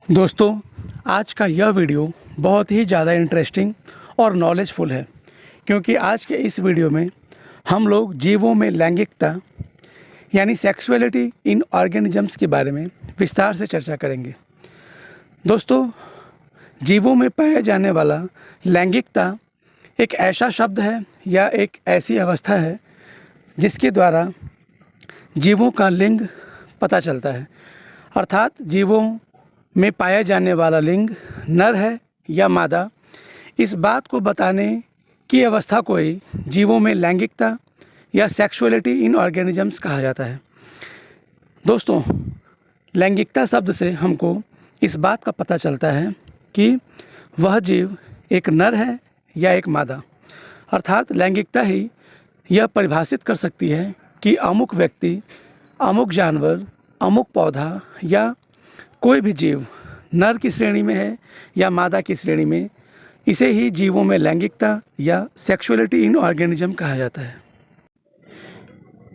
दोस्तों, आज का यह वीडियो बहुत ही ज़्यादा इंटरेस्टिंग और नॉलेजफुल है, क्योंकि आज के इस वीडियो में हम लोग जीवों में लैंगिकता यानी सेक्सुअलिटी इन ऑर्गेनिजम्स के बारे में विस्तार से चर्चा करेंगे। दोस्तों, जीवों में पाया जाने वाला लैंगिकता एक ऐसा शब्द है या एक ऐसी अवस्था है जिसके द्वारा जीवों का लिंग पता चलता है। अर्थात जीवों में पाया जाने वाला लिंग नर है या मादा, इस बात को बताने की अवस्था को ही जीवों में लैंगिकता या सेक्सुअलिटी इन ऑर्गेनिजम्स कहा जाता है। दोस्तों, लैंगिकता शब्द से हमको इस बात का पता चलता है कि वह जीव एक नर है या एक मादा। अर्थात लैंगिकता ही यह परिभाषित कर सकती है कि अमुक व्यक्ति, अमुक जानवर, अमुक पौधा या कोई भी जीव नर की श्रेणी में है या मादा की श्रेणी में। इसे ही जीवों में लैंगिकता या सेक्सुअलिटी इन ऑर्गेनिज्म कहा जाता है।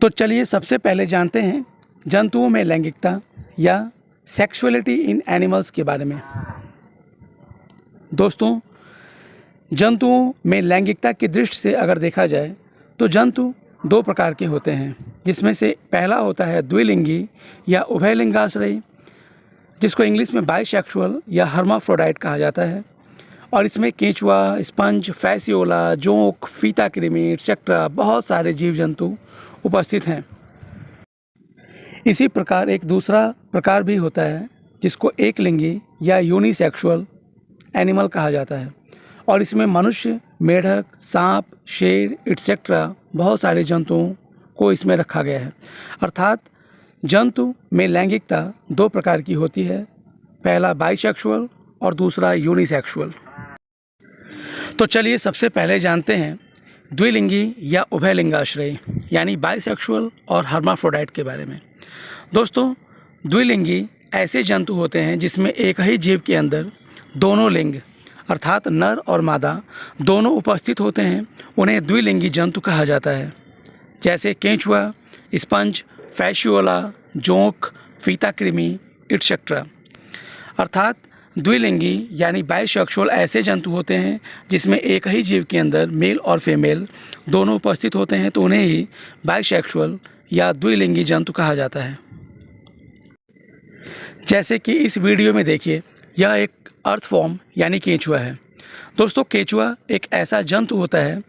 तो चलिए सबसे पहले जानते हैं जंतुओं में लैंगिकता या सेक्सुअलिटी इन एनिमल्स के बारे में। दोस्तों, जंतुओं में लैंगिकता की दृष्टि से अगर देखा जाए तो जंतु दो प्रकार के होते हैं, जिसमें से पहला होता है द्विलिंगी या उभयलिंगाश्रयी, जिसको इंग्लिश में बाइसेक्सुअल या हर्माफ्रोडाइट कहा जाता है। और इसमें केंचुआ, स्पंज, फैसियोला, जोंक, फीता कृमि एक्सेट्रा बहुत सारे जीव जंतु उपस्थित हैं। इसी प्रकार एक दूसरा प्रकार भी होता है जिसको एकलिंगी या यूनिसेक्सुअल एनिमल कहा जाता है, और इसमें मनुष्य, मेढक, सांप, शेर एक्सेट्रा बहुत सारे जंतुओं को इसमें रखा गया है। अर्थात जंतु में लैंगिकता दो प्रकार की होती है, पहला बाइसेक्सुअल और दूसरा यूनिसेक्सुअल। तो चलिए सबसे पहले जानते हैं द्विलिंगी या उभयलिंगाश्रयी यानी बाइसेक्सुअल और हर्माफ्रोडाइट के बारे में। दोस्तों, द्विलिंगी ऐसे जंतु होते हैं जिसमें एक ही जीव के अंदर दोनों लिंग अर्थात नर और मादा दोनों उपस्थित होते हैं। उन्हें द्विलिंगी जंतु कहा जाता है, जैसे केंचुआ, स्पंज, फैसियोला, जोंक, फीता कृमि एक्सेट्रा। अर्थात द्विलिंगी यानी बाइसेक्सुअल ऐसे जंतु होते हैं जिसमें एक ही जीव के अंदर मेल और फीमेल दोनों उपस्थित होते हैं, तो उन्हें ही बाइसेक्सुअल या द्विलिंगी जंतु कहा जाता है। जैसे कि इस वीडियो में देखिए, यह एक अर्थवॉर्म यानी केंचुआ है। दोस्तों, केंचुआ एक ऐसा जंतु होता है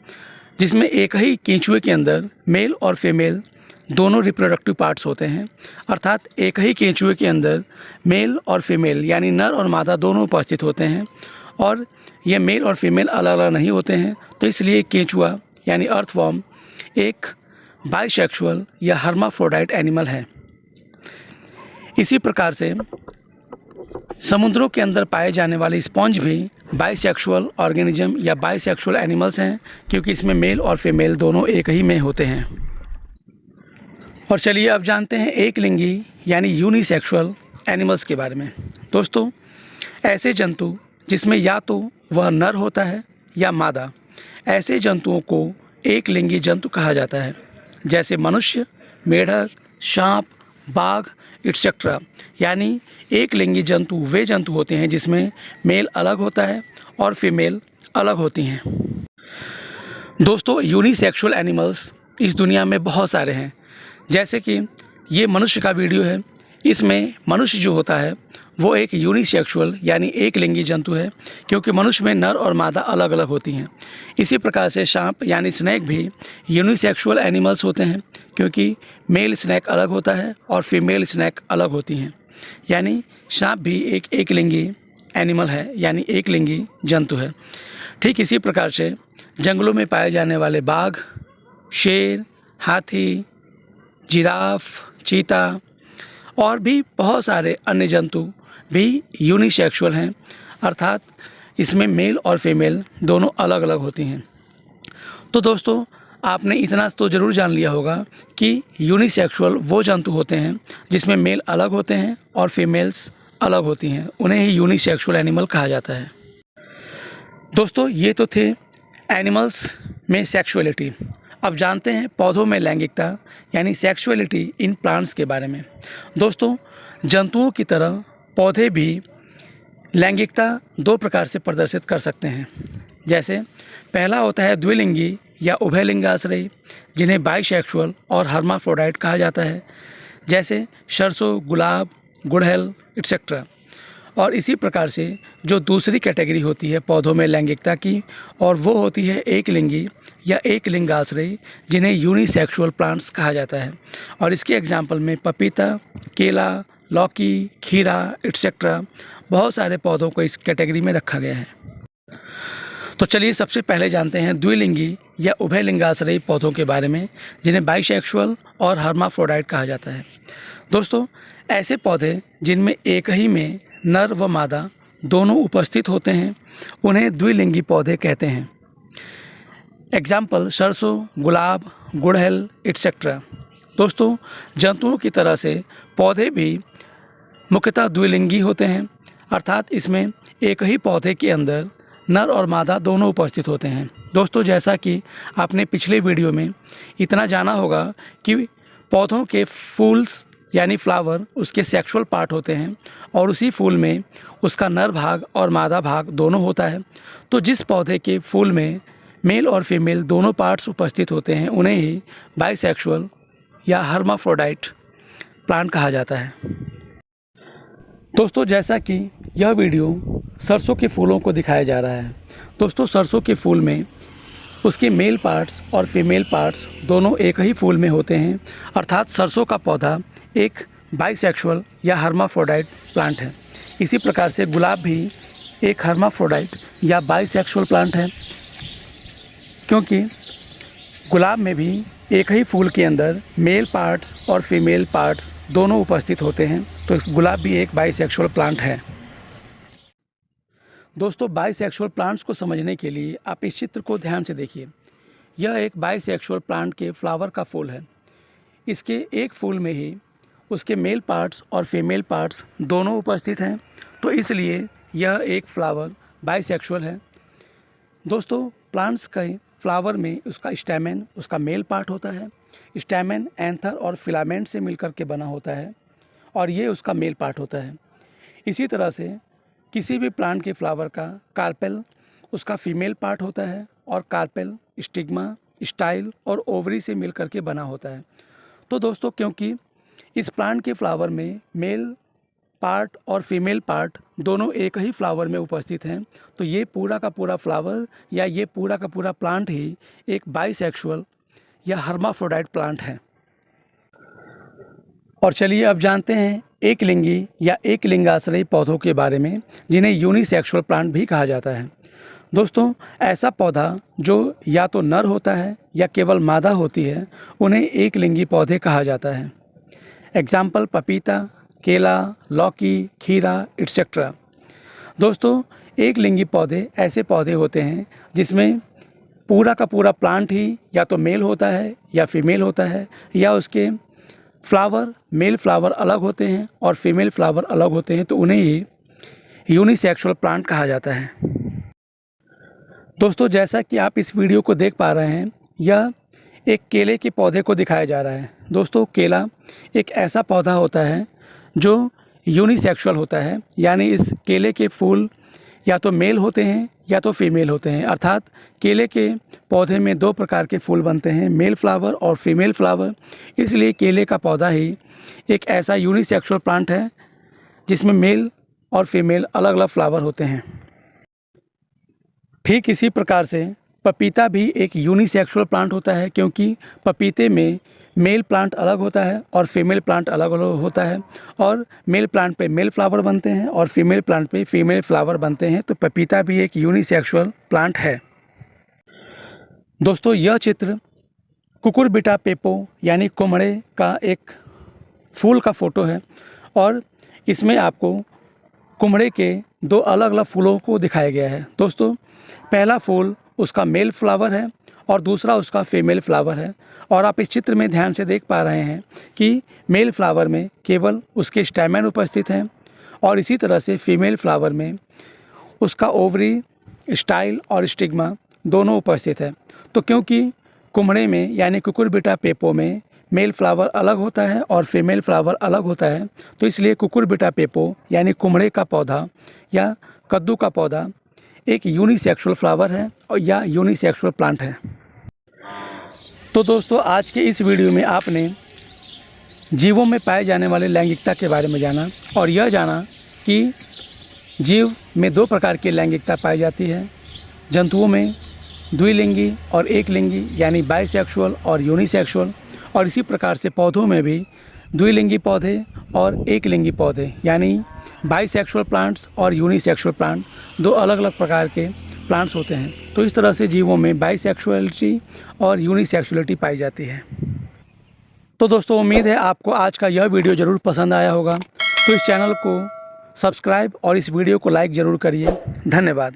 जिसमें एक ही केंचुए के अंदर मेल और फीमेल दोनों रिप्रोडक्टिव पार्ट्स होते हैं। अर्थात एक ही केंचुए के अंदर मेल और फीमेल यानी नर और मादा दोनों उपस्थित होते हैं, और ये मेल और फीमेल अलग अलग नहीं होते हैं। तो इसलिए केंचुआ यानी अर्थवॉर्म एक बाइसेक्सुअल या हर्माफ्रोडाइट एनिमल है। इसी प्रकार से समुद्रों के अंदर पाए जाने वाले स्पंज भी बाइसेक्सुअल ऑर्गेनिज्म या बाइसेक्सुअल एनिमल्स हैं, क्योंकि इसमें मेल और फीमेल दोनों एक ही में होते हैं। और चलिए अब जानते हैं एकलिंगी यानी यूनिसेक्सुअल एनिमल्स के बारे में। दोस्तों, ऐसे जंतु जिसमें या तो वह नर होता है या मादा, ऐसे जंतुओं को एकलिंगी जंतु कहा जाता है, जैसे मनुष्य, मेढक, सांप, बाघ एक्सेट्रा। यानी एकलिंगी जंतु वे जंतु होते हैं जिसमें मेल अलग होता है और फीमेल अलग होती हैं। दोस्तों, यूनिसेक्सुअल एनिमल्स इस दुनिया में बहुत सारे हैं। जैसे कि ये मनुष्य का वीडियो है, इसमें मनुष्य जो होता है वो एक यूनिसेक्सुअल यानी एकलिंगी जंतु है, क्योंकि मनुष्य में नर और मादा अलग अलग होती हैं। इसी प्रकार से सांप यानी स्नेक भी यूनिसेक्सुअल एनिमल्स होते हैं, क्योंकि मेल स्नेक अलग होता है और फीमेल स्नेक अलग होती हैं। यानी सांप भी एक एकलिंगी एनिमल है यानी एकलिंगी जंतु है। ठीक इसी प्रकार से जंगलों में पाए जाने वाले बाघ, शेर, हाथी, जिराफ, चीता और भी बहुत सारे अन्य जंतु भी यूनिसेक्सुअल हैं। अर्थात इसमें मेल और फीमेल दोनों अलग अलग होती हैं। तो दोस्तों, आपने इतना तो ज़रूर जान लिया होगा कि यूनिसेक्सुअल वो जंतु होते हैं जिसमें मेल अलग होते हैं और फीमेल्स अलग होती हैं, उन्हें ही यूनिसेक्सुअल एनिमल कहा जाता है। दोस्तों, ये तो थे एनिमल्स में सेक्सुअलिटी। अब जानते हैं पौधों में लैंगिकता यानी सेक्सुअलिटी इन प्लांट्स के बारे में। दोस्तों, जंतुओं की तरह पौधे भी लैंगिकता दो प्रकार से प्रदर्शित कर सकते हैं। जैसे पहला होता है द्विलिंगी या उभयलिंगाश्रयी, जिन्हें बाइसेक्सुअल और हर्माफ्रोडाइट कहा जाता है, जैसे सरसों, गुलाब, गुड़हल एक्सेट्रा। और इसी प्रकार से जो दूसरी कैटेगरी होती है पौधों में लैंगिकता की, और वो होती है एक लिंगी या एक लिंगाश्रयी, जिन्हें यूनिसेक्सुअल प्लांट्स कहा जाता है। और इसके एग्जाम्पल में पपीता, केला, लौकी, खीरा एक्सेट्रा बहुत सारे पौधों को इस कैटेगरी में रखा गया है। तो चलिए सबसे पहले जानते हैं द्विलिंगी या उभयलिंगाश्रयी पौधों के बारे में, जिन्हें बाइसेक्सुअल और हर्माफ्रोडाइट कहा जाता है। दोस्तों, ऐसे पौधे जिनमें एक ही में नर व मादा दोनों उपस्थित होते हैं, उन्हें द्विलिंगी पौधे कहते हैं। एग्जाम्पल सरसों, गुलाब, गुड़हल एक्सेट्रा। दोस्तों, जंतुओं की तरह से पौधे भी मुख्यतः द्विलिंगी होते हैं, अर्थात इसमें एक ही पौधे के अंदर नर और मादा दोनों उपस्थित होते हैं। दोस्तों, जैसा कि आपने पिछले वीडियो में इतना जाना होगा कि पौधों के फूल्स यानी फ्लावर उसके सेक्सुअल पार्ट होते हैं, और उसी फूल में उसका नर भाग और मादा भाग दोनों होता है। तो जिस पौधे के फूल में मेल और फीमेल दोनों पार्ट्स उपस्थित होते हैं, उन्हें ही बाइसेक्सुअल या हर्माफ्रोडाइट प्लांट कहा जाता है। दोस्तों, जैसा कि यह वीडियो सरसों के फूलों को दिखाया जा रहा है। दोस्तों, सरसों के फूल में उसके मेल पार्ट्स और फीमेल पार्ट्स दोनों एक ही फूल में होते हैं, अर्थात सरसों का पौधा एक बाइसेक्सुअल या हर्माफ्रोडाइट प्लांट है। इसी प्रकार से गुलाब भी एक हर्माफ्रोडाइट या बाइसेक्सुअल प्लांट है, क्योंकि गुलाब में भी एक ही फूल के अंदर मेल पार्ट्स और फीमेल पार्ट्स दोनों उपस्थित होते हैं। तो गुलाब भी एक बाइसेक्सुअल प्लांट है। दोस्तों, बाइसेक्सुअल प्लांट्स को समझने के लिए आप इस चित्र को ध्यान से देखिए। यह एक बाइसेक्सुअल प्लांट के फ्लावर का फूल है। इसके एक फूल में ही उसके मेल पार्ट्स और फीमेल पार्ट्स दोनों उपस्थित हैं, तो इसलिए यह एक फ्लावर बाइसेक्सुअल है। दोस्तों, प्लांट्स के फ्लावर में उसका स्टैमेन उसका मेल पार्ट होता है। स्टैमेन एंथर और फिलामेंट से मिलकर के बना होता है, और ये उसका मेल पार्ट होता है। इसी तरह से किसी भी प्लांट के फ्लावर का कार्पेल उसका फीमेल पार्ट होता है, और कार्पेल स्टिग्मा, स्टाइल और ओवरी से मिलकर के बना होता है। तो दोस्तों, क्योंकि इस प्लांट के फ्लावर में मेल पार्ट और फीमेल पार्ट दोनों एक ही फ्लावर में उपस्थित हैं, तो ये पूरा का पूरा फ्लावर या ये पूरा का पूरा प्लांट ही एक बाइसेक्सुअल या हर्माफ्रोडाइट प्लांट है। और चलिए अब जानते हैं एक लिंगी या एक लिंगाश्रयी पौधों के बारे में, जिन्हें यूनिसेक्सुअल प्लांट भी कहा जाता है। दोस्तों, ऐसा पौधा जो या तो नर होता है या केवल मादा होती है, उन्हें एक लिंगी पौधे कहा जाता है। एग्जाम्पल पपीता, केला, लौकी, खीरा एक्सेट्रा। दोस्तों, एक लिंगी पौधे ऐसे पौधे होते हैं जिसमें पूरा का पूरा प्लांट ही या तो मेल होता है या फीमेल होता है, या उसके फ्लावर मेल फ्लावर अलग होते हैं और फीमेल फ्लावर अलग होते हैं, तो उन्हें ही यूनिसेक्सुअल प्लांट कहा जाता है। दोस्तों, जैसा कि आप इस वीडियो को देख पा रहे हैं, यह एक केले के पौधे को दिखाया जा रहा है। दोस्तों, केला एक ऐसा पौधा होता है जो यूनिसेक्सुअल होता है, यानी इस केले के फूल या तो मेल होते हैं या तो फीमेल होते हैं, अर्थात केले के पौधे में दो प्रकार के फूल बनते हैं, मेल फ्लावर और फीमेल फ्लावर। इसलिए केले का पौधा ही एक ऐसा यूनिसेक्सुअल प्लांट है जिसमें मेल और फीमेल अलग अलग फ्लावर होते हैं। ठीक इसी प्रकार से पपीता भी एक यूनिसेक्सुअल प्लांट होता है, क्योंकि पपीते में मेल प्लांट अलग होता है और फीमेल प्लांट अलग अलग होता है, और मेल प्लांट पे मेल फ्लावर बनते हैं और फीमेल प्लांट पे फीमेल फ्लावर बनते हैं। तो पपीता भी एक यूनिसेक्सुअल प्लांट है। दोस्तों, यह चित्र कुकुरबिटा पेपो यानी कुम्हड़े का एक फूल का फ़ोटो है, और इसमें आपको कुम्हड़े के दो अलग अलग फूलों को दिखाया गया है। दोस्तों, पहला फूल उसका मेल फ्लावर है और दूसरा उसका फीमेल फ्लावर है, और आप इस चित्र में ध्यान से देख पा रहे हैं कि मेल फ्लावर में केवल उसके स्टैमेन उपस्थित हैं, और इसी तरह से फीमेल फ्लावर में उसका ओवरी, स्टाइल और स्टिग्मा दोनों उपस्थित है। तो क्योंकि कुम्हड़े में यानी कुकुरबिटा पेपो में मेल फ्लावर अलग होता है और फीमेल फ्लावर अलग होता है, तो इसलिए कुकुरबिटा पेपो यानी कुम्हड़े का पौधा या कद्दू का पौधा एक यूनिसेक्सुअल फ्लावर है और या यूनिसेक्सुअल प्लांट है। तो दोस्तों, आज के इस वीडियो में आपने जीवों में पाए जाने वाले लैंगिकता के बारे में जाना और यह जाना कि जीव में दो प्रकार की लैंगिकता पाई जाती है। जंतुओं में द्विलिंगी और एकलिंगी यानी बाइसेक्सुअल और यूनिसेक्सुअल, और इसी प्रकार से पौधों में भी द्विलिंगी पौधे और एकलिंगी पौधे यानी बाइसेक्सुअल प्लांट्स और यूनिसेक्सुअल प्लांट, दो अलग अलग प्रकार के प्लांट्स होते हैं। तो इस तरह से जीवों में बाइसेक्सुअलिटी और यूनिसेक्सुअलिटी पाई जाती है। तो दोस्तों, उम्मीद है आपको आज का यह वीडियो ज़रूर पसंद आया होगा। तो इस चैनल को सब्सक्राइब और इस वीडियो को लाइक ज़रूर करिए। धन्यवाद।